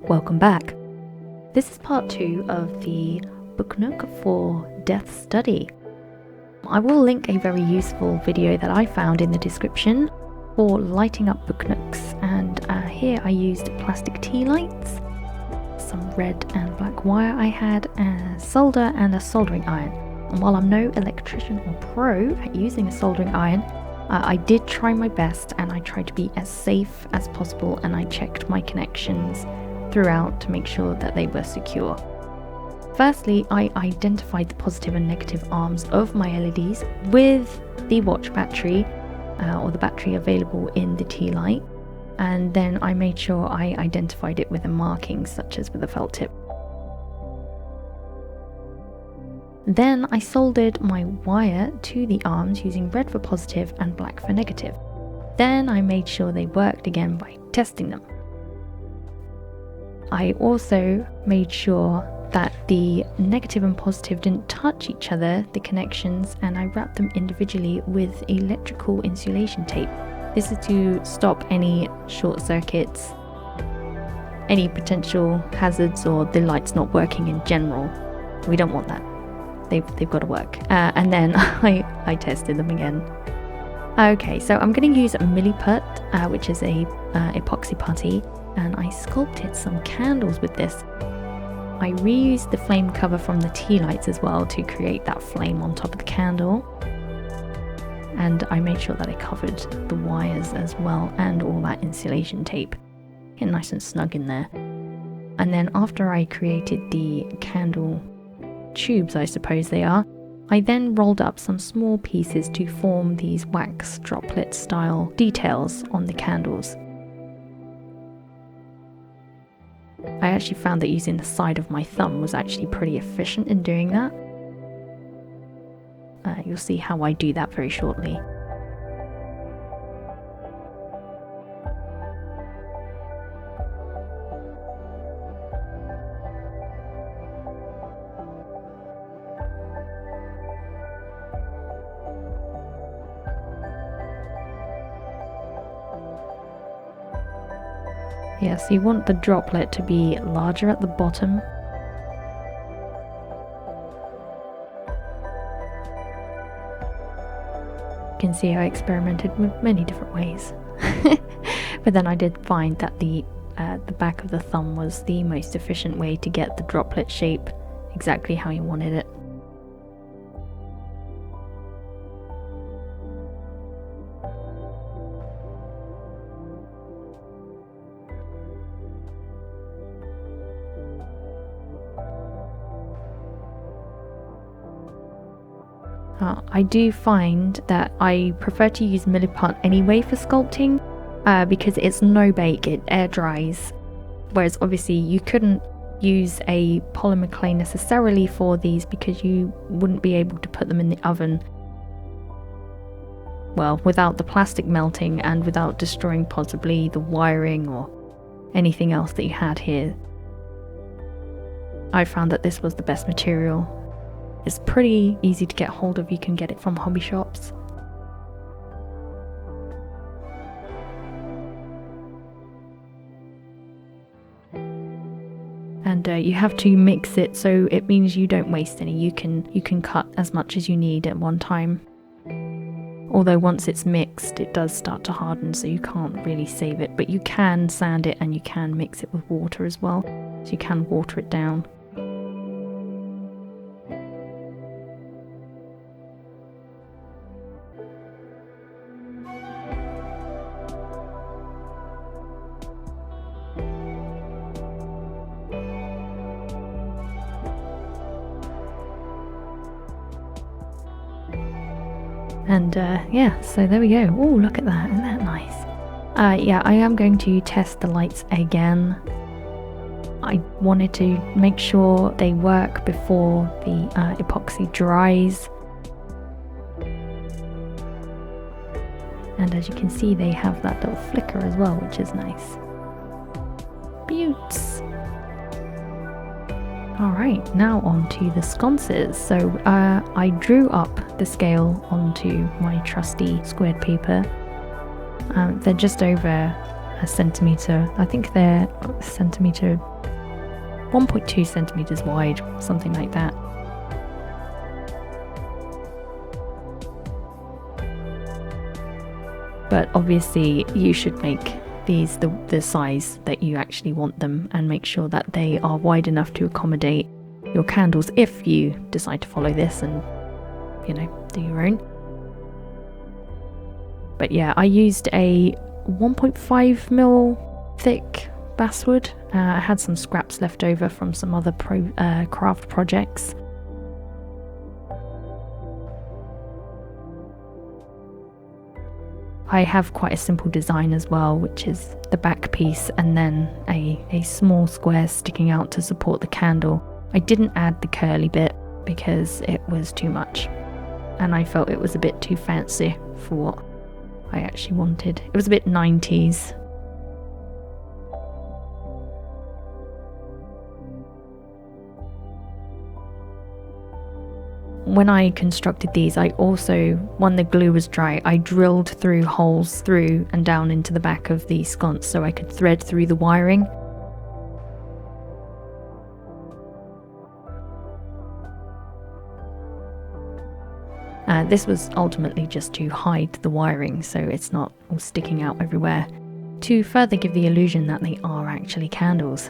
Welcome back. This is part 2 of the Book Nook for Death Study. I will link a very useful video that I found in the description for lighting up book nooks, and here I used plastic tea lights, some red and black wire I had, solder and a soldering iron. And while I'm no electrician or pro at using a soldering iron, I did try my best and I tried to be as safe as possible, and I checked my connections throughout to make sure that they were secure. Firstly, I identified the positive and negative arms of my LEDs with the watch battery or the battery available in the tea light, and then I made sure I identified it with a marking such as with a felt tip. Then I soldered my wire to the arms using red for positive and black for negative. Then I made sure they worked again by testing them. I also made sure that the negative and positive didn't touch each other, the connections, and I wrapped them individually with electrical insulation tape. This is to stop any short circuits, any potential hazards, or the lights not working in general. We don't want that. They've got to work. And then I tested them again. Okay, so I'm going to use a milliput, which is a epoxy putty, and I sculpted some candles with this. I reused the flame cover from the tea lights as well to create that flame on top of the candle. And I made sure that I covered the wires as well and all that insulation tape. Get nice and snug in there. And then after I created the candle tubes, I suppose they are, I then rolled up some small pieces to form these wax droplet style details on the candles. I actually found that using the side of my thumb was actually pretty efficient in doing that. You'll see how I do that very shortly. Yes, you want the droplet to be larger at the bottom. You can see I experimented with many different ways. But then I did find that the back of the thumb was the most efficient way to get the droplet shape exactly how you wanted it. I do find that I prefer to use milliput anyway for sculpting because it's no bake, it air dries, whereas obviously you couldn't use a polymer clay necessarily for these because you wouldn't be able to put them in the oven, well, without the plastic melting and without destroying possibly the wiring or anything else that you had here. I found that this was the best material. It's pretty easy to get hold of, you can get it from hobby shops. And you have to mix it, so it means you don't waste any. You can cut as much as you need at one time. Although once it's mixed, it does start to harden, so you can't really save it. But you can sand it and you can mix it with water as well, so you can water it down. And yeah, so there we go. Oh, look at that, isn't that nice? Yeah, I am going to test the lights again. I wanted to make sure they work before the epoxy dries. And as you can see, they have that little flicker as well, which is nice. Beauts! Alright, now on to the sconces. So I drew up the scale onto my trusty squared paper. They're just over a centimetre. I think they're a centimetre 1.2 centimeters wide, something like that. But obviously you should make these the size that you actually want them, and make sure that they are wide enough to accommodate your candles if you decide to follow this and, you know, do your own. But yeah, I used a 1.5mm thick basswood. I had some scraps left over from some other craft projects. I have quite a simple design as well, which is the back piece and then a small square sticking out to support the candle. I didn't add the curly bit because it was too much, and I felt it was a bit too fancy for what I actually wanted. It was a bit 90s. When I constructed these, I also, when the glue was dry, I drilled through holes through and down into the back of the sconce so I could thread through the wiring. This was ultimately just to hide the wiring so it's not all sticking out everywhere, to further give the illusion that they are actually candles.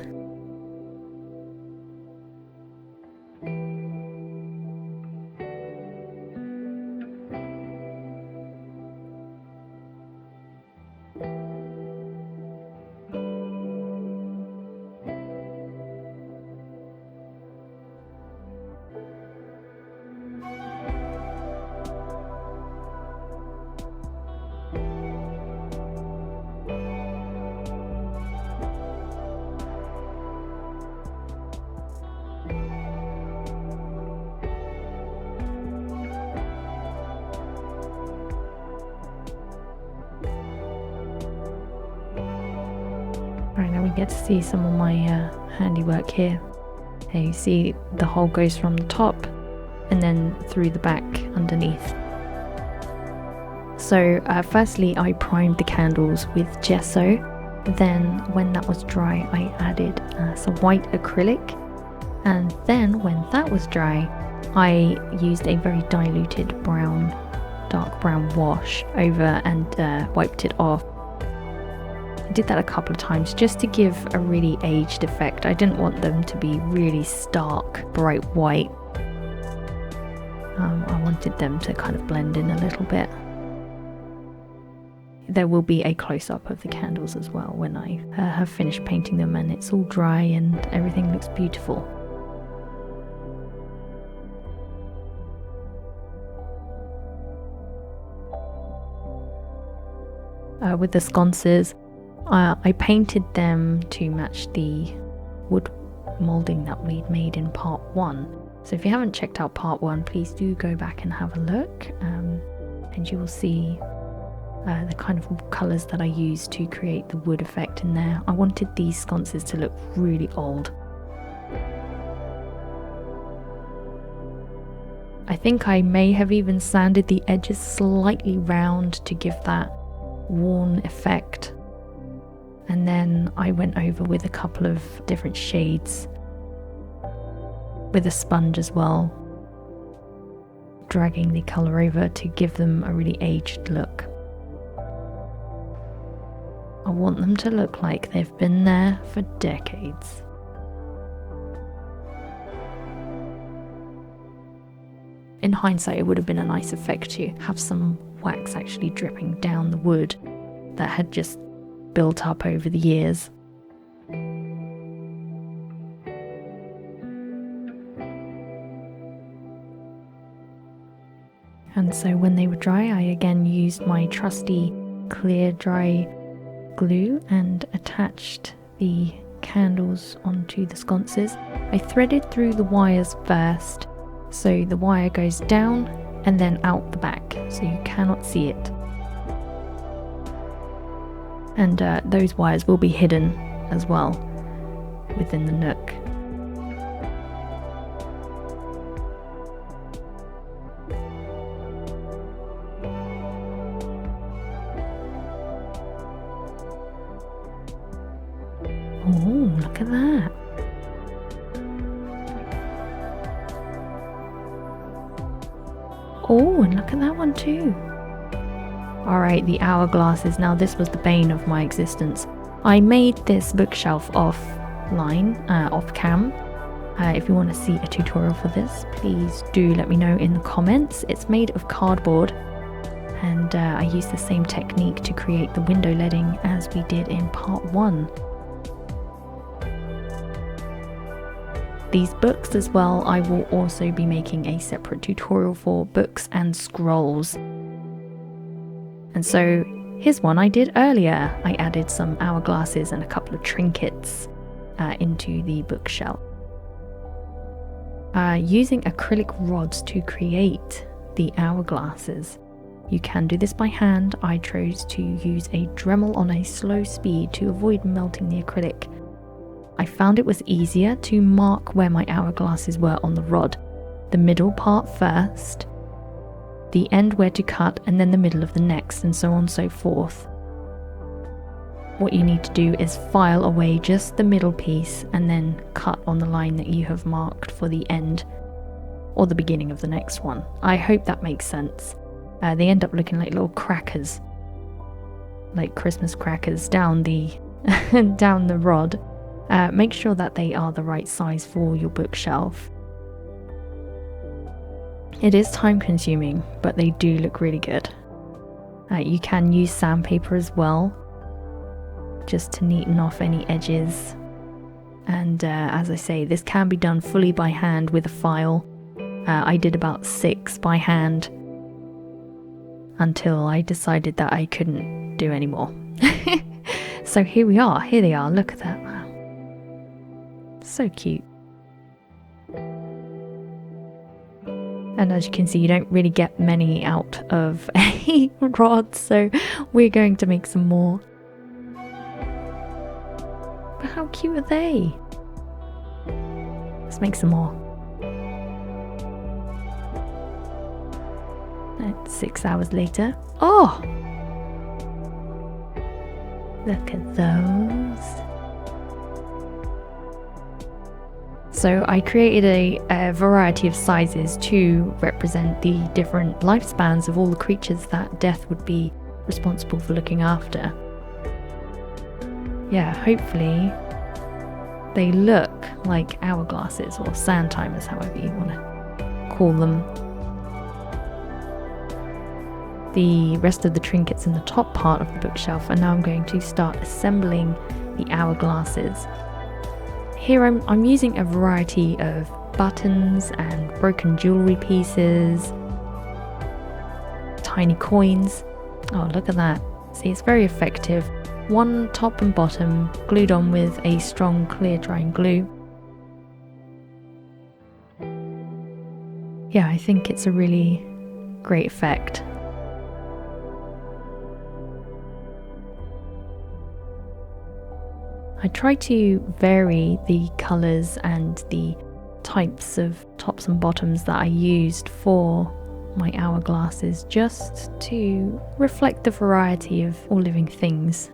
Right, now we get to see some of my handiwork here. Here you see the hole goes from the top and then through the back underneath. So firstly I primed the candles with gesso, then when that was dry I added some white acrylic, and then when that was dry I used a very diluted dark brown wash over and wiped it off. I did that a couple of times just to give a really aged effect. I didn't want them to be really stark, bright white. I wanted them to kind of blend in a little bit. There will be a close-up of the candles as well when I have finished painting them and it's all dry and everything looks beautiful. With the sconces, I painted them to match the wood moulding that we'd made in part 1. So if you haven't checked out part 1, please do go back and have a look, and you will see the kind of colours that I used to create the wood effect in there. I wanted these sconces to look really old. I think I may have even sanded the edges slightly round to give that worn effect. And then I went over with a couple of different shades with a sponge as well, dragging the colour over to give them a really aged look. I want them to look like they've been there for decades. In hindsight, it would have been a nice effect to have some wax actually dripping down the wood that had just built up over the years. And so when they were dry, I again used my trusty clear dry glue and attached the candles onto the sconces. I threaded through the wires first, so the wire goes down and then out the back, so you cannot see it. And those wires will be hidden as well within the nook. Oh, look at that. Oh, and look at that one too. Alright, the hourglasses. Now this was the bane of my existence. I made this bookshelf offline, off cam. If you want to see a tutorial for this, please do let me know in the comments. It's made of cardboard, and I used the same technique to create the window leading as we did in part 1. These books as well, I will also be making a separate tutorial for books and scrolls. And so here's one I did earlier. I added some hourglasses and a couple of trinkets into the bookshelf. Using acrylic rods to create the hourglasses. You can do this by hand. I chose to use a Dremel on a slow speed to avoid melting the acrylic. I found it was easier to mark where my hourglasses were on the rod. The middle part first, the end where to cut, and then the middle of the next, and so on and so forth. What you need to do is file away just the middle piece and then cut on the line that you have marked for the end or the beginning of the next one. I hope that makes sense. They end up looking like little crackers, like Christmas crackers down the down the rod. Make sure that they are the right size for your bookshelf. It is time consuming, but they do look really good. You can use sandpaper as well, just to neaten off any edges. And as I say, this can be done fully by hand with a file. I did about 6 by hand until I decided that I couldn't do anymore. So here we are, here they are, look at that. Wow. So cute. And as you can see, you don't really get many out of a rod, so we're going to make some more. But how cute are they? Let's make some more. 6 hours later. Oh! Look at those. So I created a variety of sizes to represent the different lifespans of all the creatures that Death would be responsible for looking after. Yeah, hopefully they look like hourglasses or sand timers, however you want to call them. The rest of the trinkets in the top part of the bookshelf, and now I'm going to start assembling the hourglasses. Here I'm using a variety of buttons and broken jewellery pieces, tiny coins. Oh, look at that. See, it's very effective. One top and bottom glued on with a strong clear drying glue. Yeah, I think it's a really great effect. I try to vary the colours and the types of tops and bottoms that I used for my hourglasses, just to reflect the variety of all living things.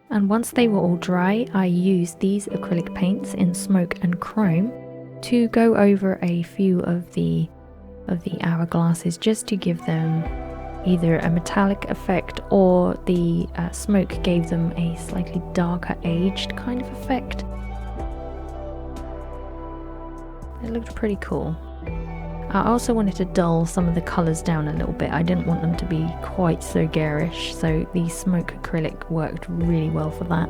And once they were all dry, I used these acrylic paints in smoke and chrome to go over a few of the hourglasses, just to give them either a metallic effect, or the smoke gave them a slightly darker aged kind of effect. It looked pretty cool. I also wanted to dull some of the colours down a little bit. I didn't want them to be quite so garish, so the smoke acrylic worked really well for that.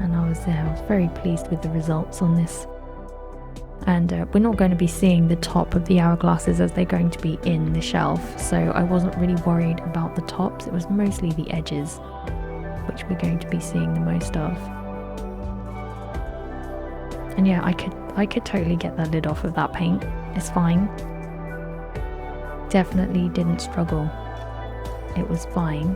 And I was very pleased with the results on this. And we're not going to be seeing the top of the hourglasses as they're going to be in the shelf, so I wasn't really worried about the tops. It was mostly the edges which we're going to be seeing the most of. And yeah, I could totally get that lid off of that paint. It's fine. Definitely didn't struggle. It was fine.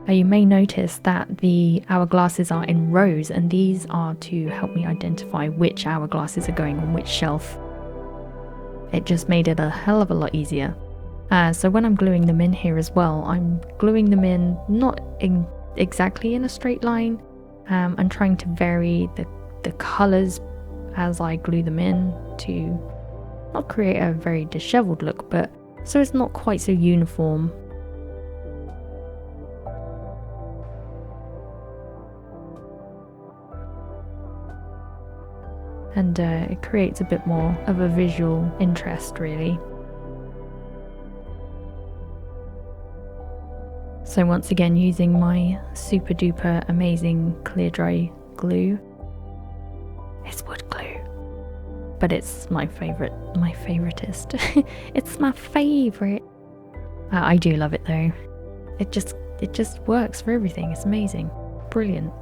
You may notice that the hourglasses are in rows, and these are to help me identify which hourglasses are going on which shelf. It just made it a hell of a lot easier. So when I'm gluing them in here as well, I'm gluing them in not exactly in a straight line. I'm trying to vary the colours as I glue them in to not create a very disheveled look, but so it's not quite so uniform. And it creates a bit more of a visual interest, really. So once again, using my super duper amazing clear dry glue. It's wood glue, but it's my favoritist. It's my favorite. I do love it though. It just works for everything. It's amazing, brilliant.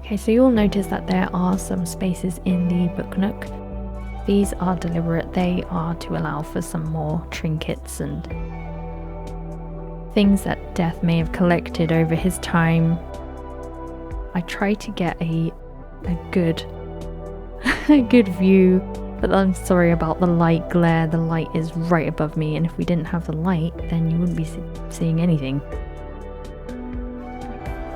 Okay, so you'll notice that there are some spaces in the Book Nook. These are deliberate. They are to allow for some more trinkets and things that Death may have collected over his time. I try to get a good view, but I'm sorry about the light glare. The light is right above me, and if we didn't have the light, then you wouldn't be seeing anything.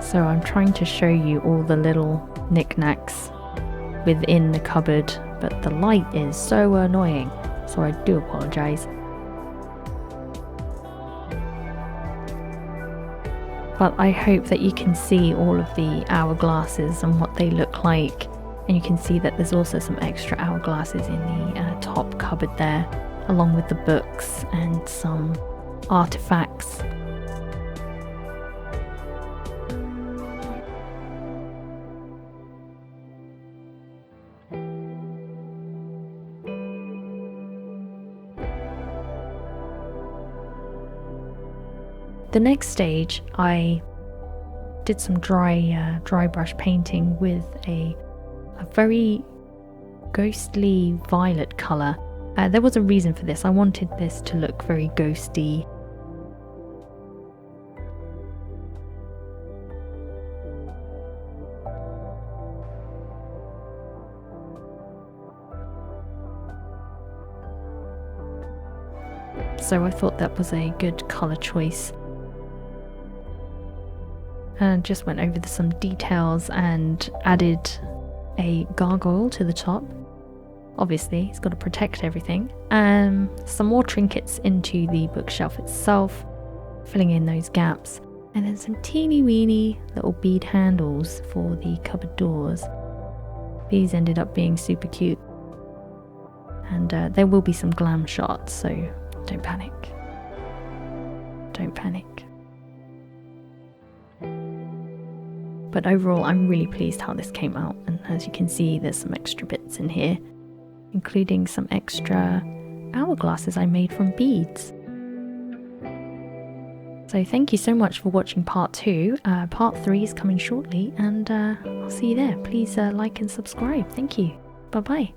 So I'm trying to show you all the little knickknacks within the cupboard, but the light is so annoying, so I do apologise. But I hope that you can see all of the hourglasses and what they look like, and you can see that there's also some extra hourglasses in the top cupboard there, along with the books and some artifacts. The next stage, I did some dry brush painting with a very ghostly violet colour. There was a reason for this. I wanted this to look very ghosty. So I thought that was a good colour choice. And just went over some details and added a gargoyle to the top. Obviously, it's got to protect everything. Some more trinkets into the bookshelf itself, filling in those gaps. And then some teeny weeny little bead handles for the cupboard doors. These ended up being super cute. And there will be some glam shots, so don't panic. Don't panic. But overall, I'm really pleased how this came out, and as you can see, there's some extra bits in here, including some extra hourglasses I made from beads. So thank you so much for watching part 2. Part 3 is coming shortly, and I'll see you there. Please like and subscribe. Thank you. Bye bye.